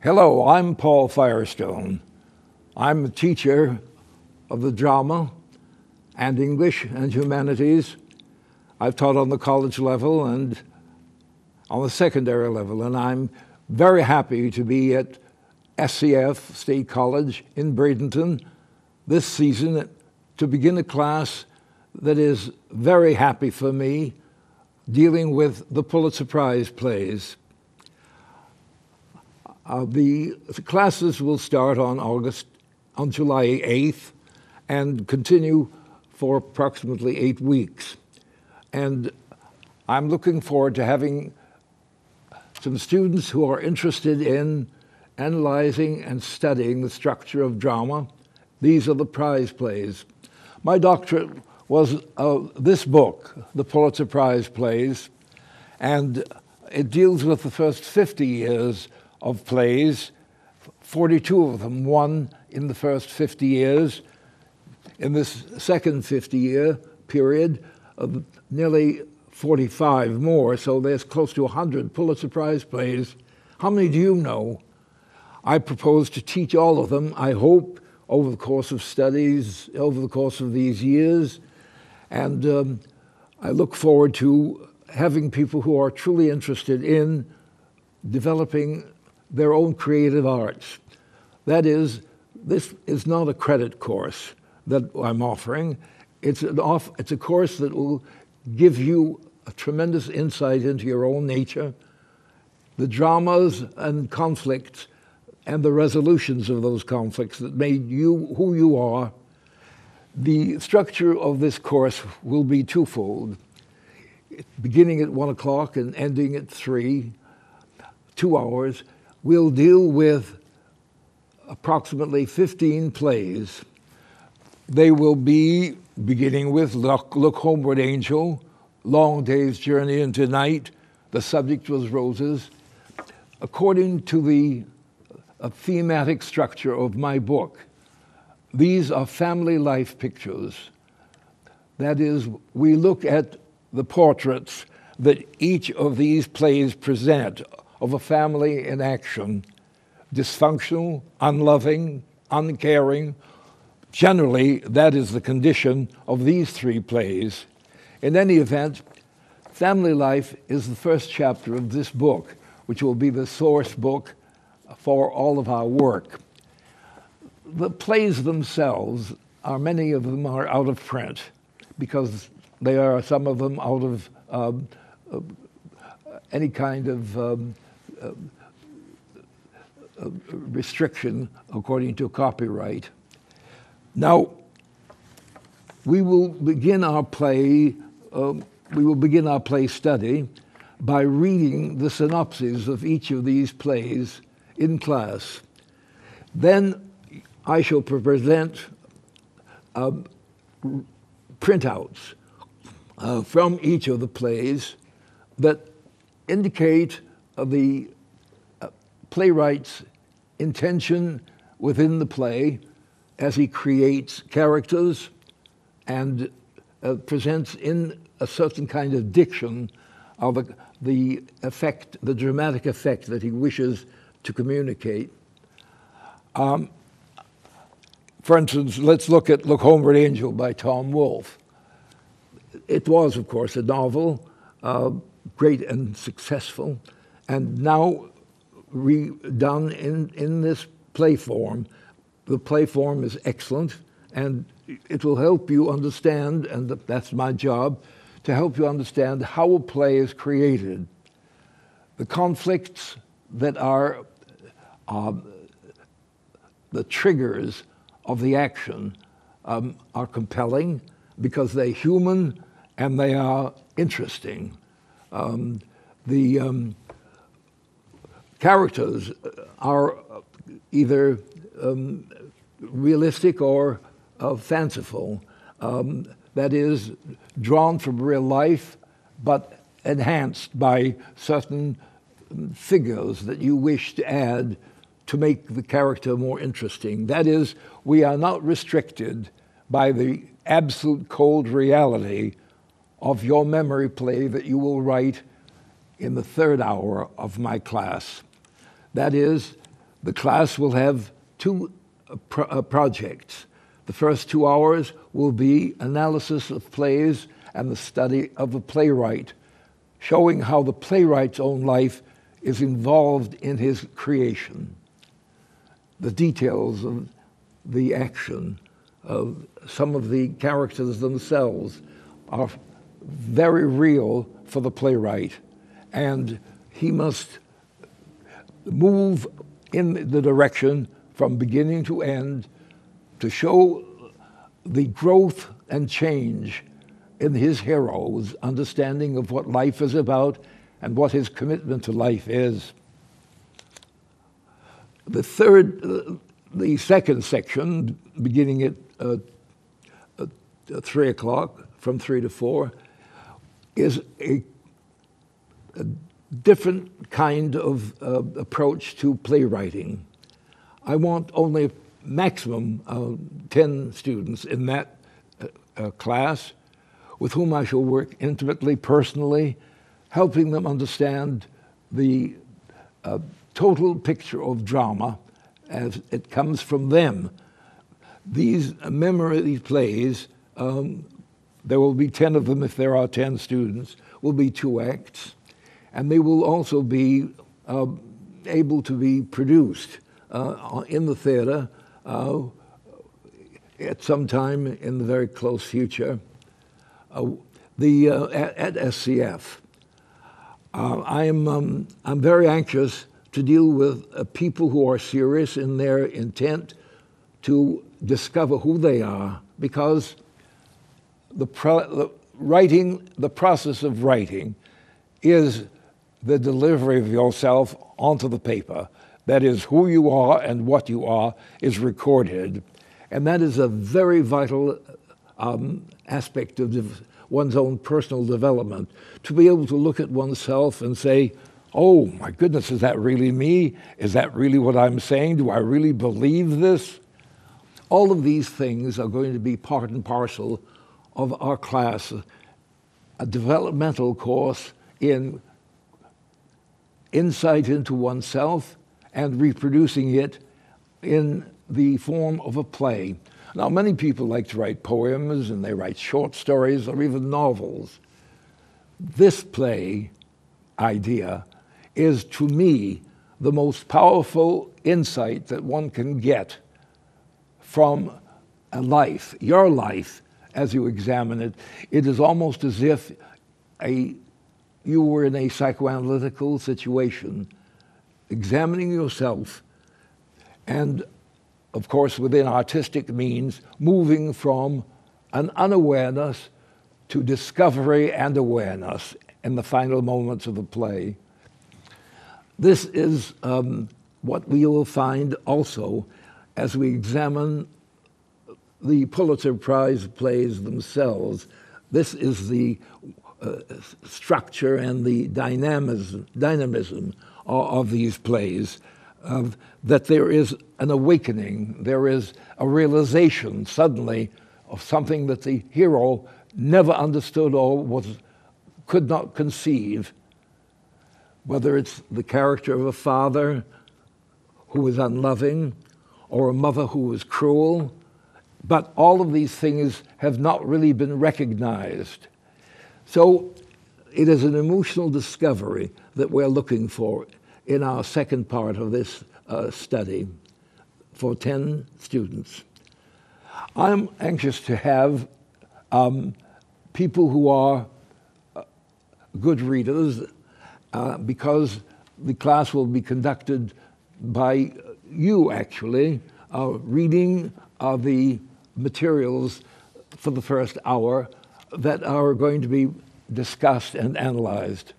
Hello, I'm Paul Firestone. I'm a teacher of the drama and English and humanities. I've taught on the college level and on the secondary level, and I'm very happy to be at SCF, State College in Bradenton, this season to begin a class that is very happy for me, dealing with the Pulitzer Prize plays. The classes will start on July 8th and continue for approximately 8 weeks. And I'm looking forward to having some students who are interested in analyzing and studying the structure of drama. These are the prize plays. My doctorate was this book, the Pulitzer Prize plays, and it deals with the first 50 years of plays, 42 of them won in the first 50 years. In this second 50-year period, nearly 45 more, so there's close to 100 Pulitzer Prize plays. How many do you know? I propose to teach all of them, I hope, over the course of studies, over the course of these years. And I look forward to having people who are truly interested in developing their own creative arts. That is, this is not a credit course that I'm offering. It's a course that will give you a tremendous insight into your own nature, the dramas and conflicts and the resolutions of those conflicts that made you who you are. The structure of this course will be twofold, beginning at 1 o'clock and ending at 3, 2 hours. We'll deal with approximately 15 plays. They will be beginning with Look Homeward, Angel, Long Day's Journey into Night. The subject was roses. According to the thematic structure of my book, these are family life pictures. That is, we look at the portraits that each of these plays present of a family in action, dysfunctional, unloving, uncaring. Generally, that is the condition of these 3 plays. In any event, family life is the first chapter of this book, which will be the source book for all of our work. The plays themselves many of them are out of print because they are, some of them, out of any kind of restriction according to copyright. Now, we will begin our play study by reading the synopses of each of these plays in class. Then I shall present printouts from each of the plays that indicate the playwright's intention within the play as he creates characters and presents in a certain kind of diction of the effect, the dramatic effect that he wishes to communicate. For instance, let's look at Look Homeward, Angel by Tom Wolfe. It was, of course, a novel, great and successful, and now redone in this play form. The play form is excellent, and it will help you understand, and that's my job, to help you understand how a play is created. The conflicts that are the triggers of the action are compelling because they're human and they are interesting. The characters are either realistic or fanciful. That is, drawn from real life, but enhanced by certain figures that you wish to add to make the character more interesting. That is, we are not restricted by the absolute cold reality of your memory play that you will write in the third hour of my class. That is, The class will have two projects. The first 2 hours will be analysis of plays and the study of a playwright, showing how the playwright's own life is involved in his creation. The details of the action of some of the characters themselves are very real for the playwright, and he must move in the direction from beginning to end to show the growth and change in his hero's understanding of what life is about and what his commitment to life is. The second section, beginning at 3 o'clock, from 3 to 4, is a different kind of approach to playwriting. I want only a maximum of 10 students in that class with whom I shall work intimately, personally, helping them understand the total picture of drama as it comes from them. These memory plays, there will be 10 of them if there are 10 students, will be 2 acts, and they will also be able to be produced in the theater at some time in the very close future. At SCF. I'm very anxious to deal with people who are serious in their intent to discover who they are, because the process of writing is the delivery of yourself onto the paper. That is, who you are and what you are is recorded. And that is a very vital aspect of one's own personal development, to be able to look at oneself and say, oh, my goodness, is that really me? Is that really what I'm saying? Do I really believe this? All of these things are going to be part and parcel of our class, a developmental course in insight into oneself and reproducing it in the form of a play. Now, many people like to write poems, and they write short stories or even novels. This play idea is, to me, the most powerful insight that one can get from a life, your life, as you examine it. It is almost as if you were in a psychoanalytical situation, examining yourself, and of course, within artistic means, moving from an unawareness to discovery and awareness in the final moments of the play. This is what we will find also as we examine the Pulitzer Prize plays themselves. This is the structure and the dynamism of these plays. That there is an awakening, there is a realization suddenly of something that the hero never understood or could not conceive, whether it's the character of a father who is unloving or a mother who is cruel, but all of these things have not really been recognized. So it is an emotional discovery that we're looking for in our second part of this study for 10 students. I'm anxious to have people who are good readers because the class will be conducted by you, actually, reading the materials for the first hour that are going to be discussed and analyzed.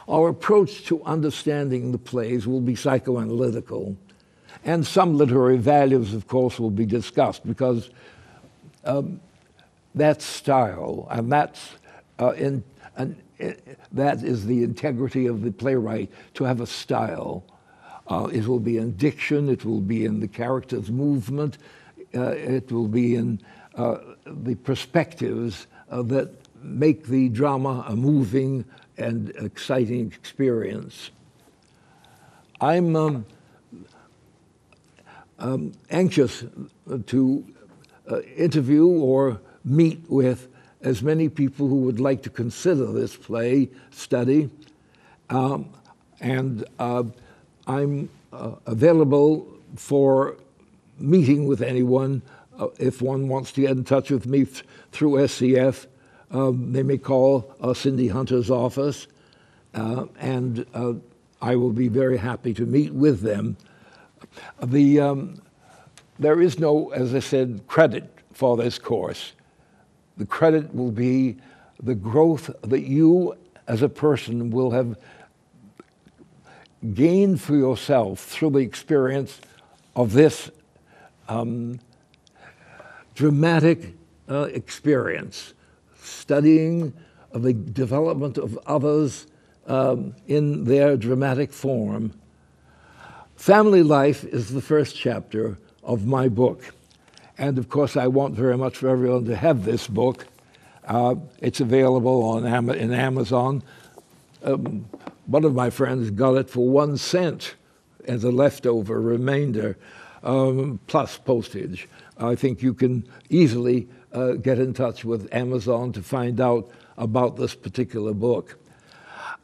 Our approach to understanding the plays will be psychoanalytical, and some literary values, of course, will be discussed, because that's style, and that is the integrity of the playwright, to have a style. It will be in diction, it will be in the character's movement, it will be in the perspectives that make the drama a moving and exciting experience. I'm anxious to interview or meet with as many people who would like to consider this play study. And I'm available for meeting with anyone. If one wants to get in touch with me through SCF, they may call Cindy Hunter's office, and I will be very happy to meet with them. There is no, as I said, credit for this course. The credit will be the growth that you as a person will have gained for yourself through the experience of this dramatic experience, studying the development of others in their dramatic form. Family life is the first chapter of my book. And of course, I want very much for everyone to have this book. It's available in Amazon. One of my friends got it for 1 cent as a leftover remainder, plus postage. I think you can easily get in touch with Amazon to find out about this particular book.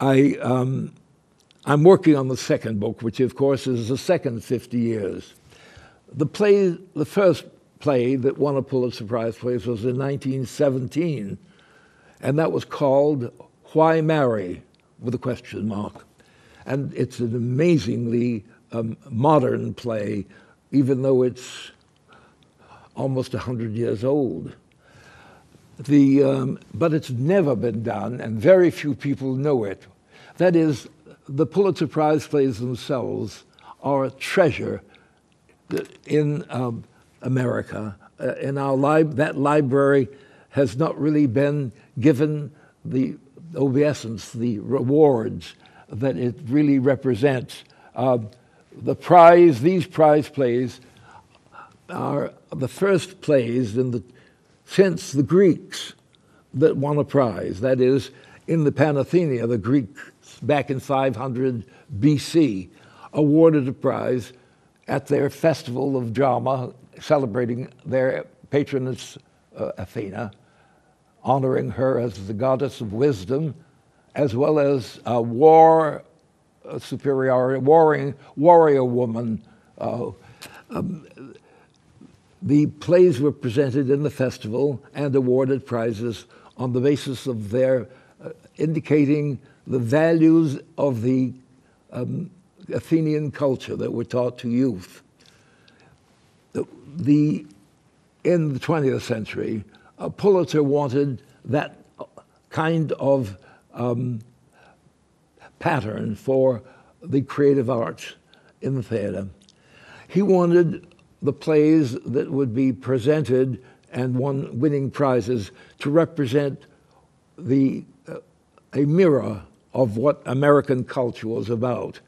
I'm working on the second book, which of course is the second 50 years. The first play that won a Pulitzer Prize was in 1917, and that was called Why Marry? With a question mark. And it's an amazingly modern play, even though it's almost 100 years old. But it's never been done, and very few people know it. That is, the Pulitzer Prize plays themselves are a treasure in America. In our that library has not really been given the obeisance, the rewards that it really represents. These prize plays are the first plays since the Greeks that won a prize. That is, in the Panathenea, the Greeks back in 500 BC awarded a prize at their festival of drama, celebrating their patroness Athena, honoring her as the goddess of wisdom, as well as warrior woman. The plays were presented in the festival and awarded prizes on the basis of their indicating the values of the Athenian culture that were taught to youth. In the 20th century, Pulitzer wanted that kind of pattern for the creative arts in the theater. He wanted the plays that would be presented and winning prizes to represent a mirror of what American culture was about.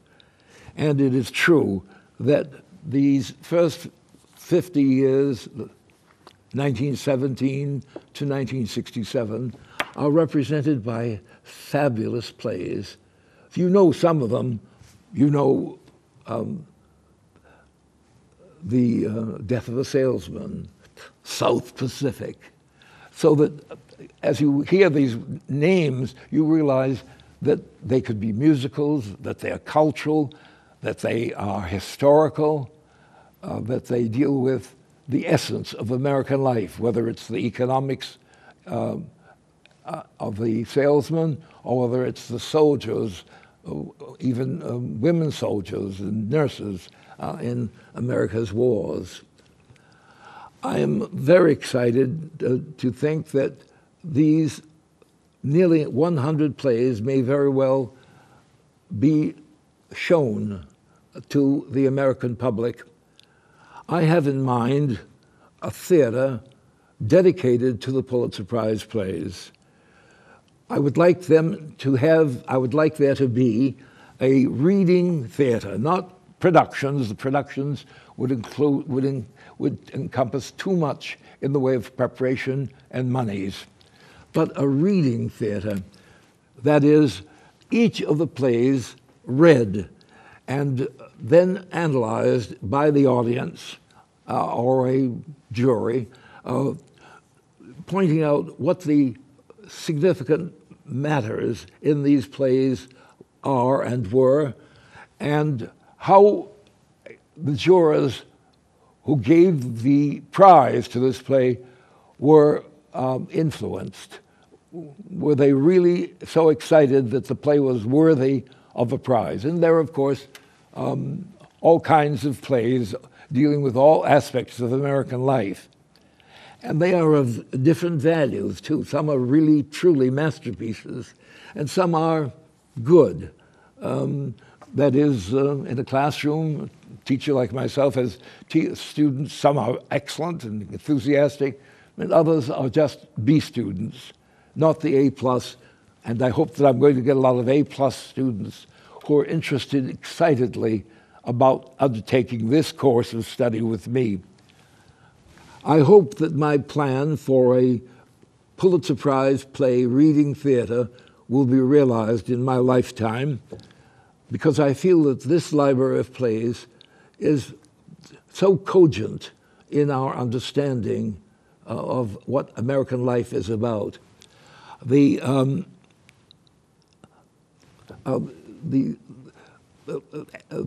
And it is true that these first 50 years, 1917 to 1967, are represented by fabulous plays. If you know some of them, you know The Death of a Salesman, South Pacific. So that as you hear these names, you realize that they could be musicals, that they are cultural, that they are historical, that they deal with the essence of American life, whether it's the economics of the salesman or whether it's the soldiers, even women soldiers and nurses in America's wars. I am very excited to think that these nearly 100 plays may very well be shown to the American public. I have in mind a theater dedicated to the Pulitzer Prize plays. I would like there to be a reading theater, not productions. The productions would encompass too much in the way of preparation and monies, but a reading theater. That is, each of the plays read and then analyzed by the audience or a jury, pointing out what the significant matters in these plays are and were, and how the jurors who gave the prize to this play were influenced. Were they really so excited that the play was worthy of a prize? And there are, of course, all kinds of plays dealing with all aspects of American life. And they are of different values, too. Some are really, truly masterpieces, and some are good. That is, in a classroom, a teacher like myself has students, some are excellent and enthusiastic, and others are just B students, not the A+, and I hope that I'm going to get a lot of A+ students who are interested excitedly about undertaking this course of study with me. I hope that my plan for a Pulitzer Prize play reading theater will be realized in my lifetime, because I feel that this library of plays is so cogent in our understanding of what American life is about. The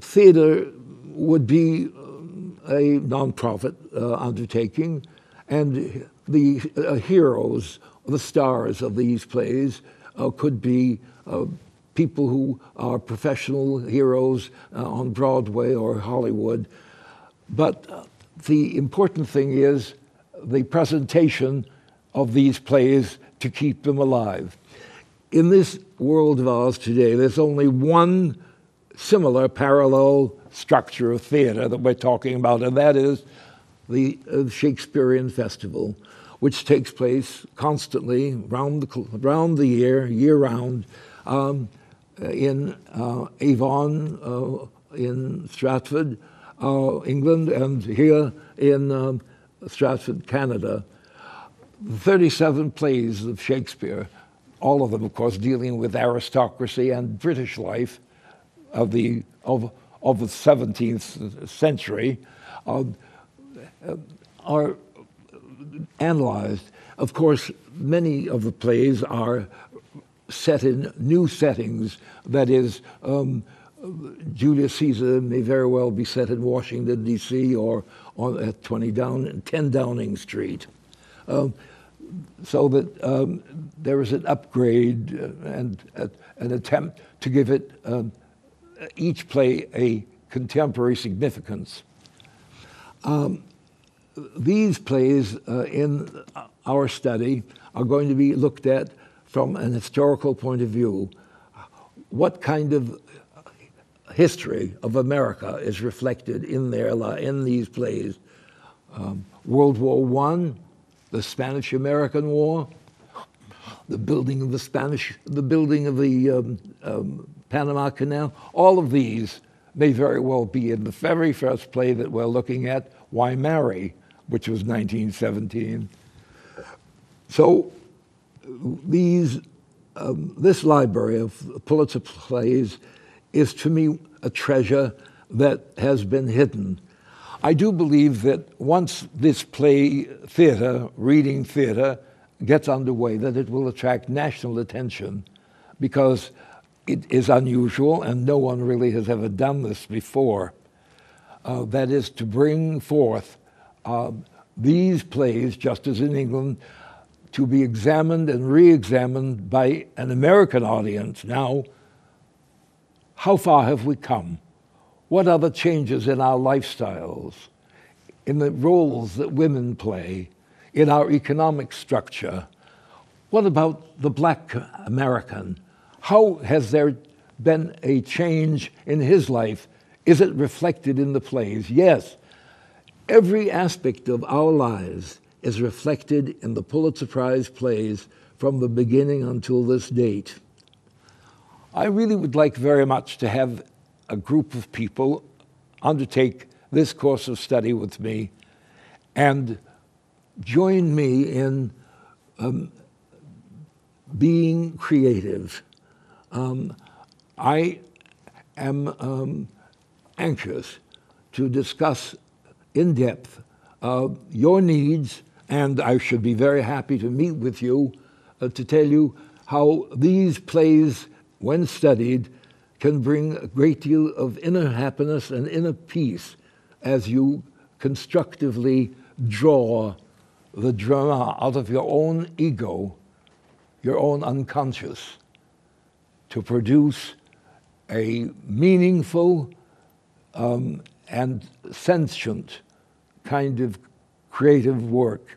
theater would be a nonprofit undertaking, and the heroes, the stars of these plays could be people who are professional heroes on Broadway or Hollywood. But the important thing is the presentation of these plays to keep them alive. In this world of ours today, there's only one similar parallel structure of theater that we're talking about, and that is the Shakespearean Festival, which takes place constantly round the year-round, in Avon, in Stratford, England, and here in Stratford, Canada. 37 plays of Shakespeare, all of them, of course, dealing with aristocracy and British life of the 17th century, are analyzed. Of course, many of the plays are set in new settings. That is, Julius Caesar may very well be set in Washington, D.C., or at 10 Downing Street. So that there is an upgrade and an attempt to give it each play a contemporary significance. These plays in our study are going to be looked at from an historical point of view. What kind of history of America is reflected in these plays? World War I, the Spanish-American War, the building of the Panama Canal. All of these may very well be in the very first play that we're looking at, Why Marry, which was 1917. So this library of Pulitzer plays is, to me, a treasure that has been hidden. I do believe that once this reading theater, gets underway, that it will attract national attention, because it is unusual and no one really has ever done this before. That is, to bring forth these plays, just as in England, to be examined and re-examined by an American audience. Now, how far have we come? What are the changes in our lifestyles, in the roles that women play, in our economic structure? What about the Black American? How has there been a change in his life? Is it reflected in the plays? Yes. Every aspect of our lives is reflected in the Pulitzer Prize plays from the beginning until this date. I really would like very much to have a group of people undertake this course of study with me and join me in being creative. I am anxious to discuss in depth your needs, and I should be very happy to meet with you to tell you how these plays, when studied, can bring a great deal of inner happiness and inner peace as you constructively draw the drama out of your own ego, your own unconscious, to produce a meaningful and sentient kind of creative work.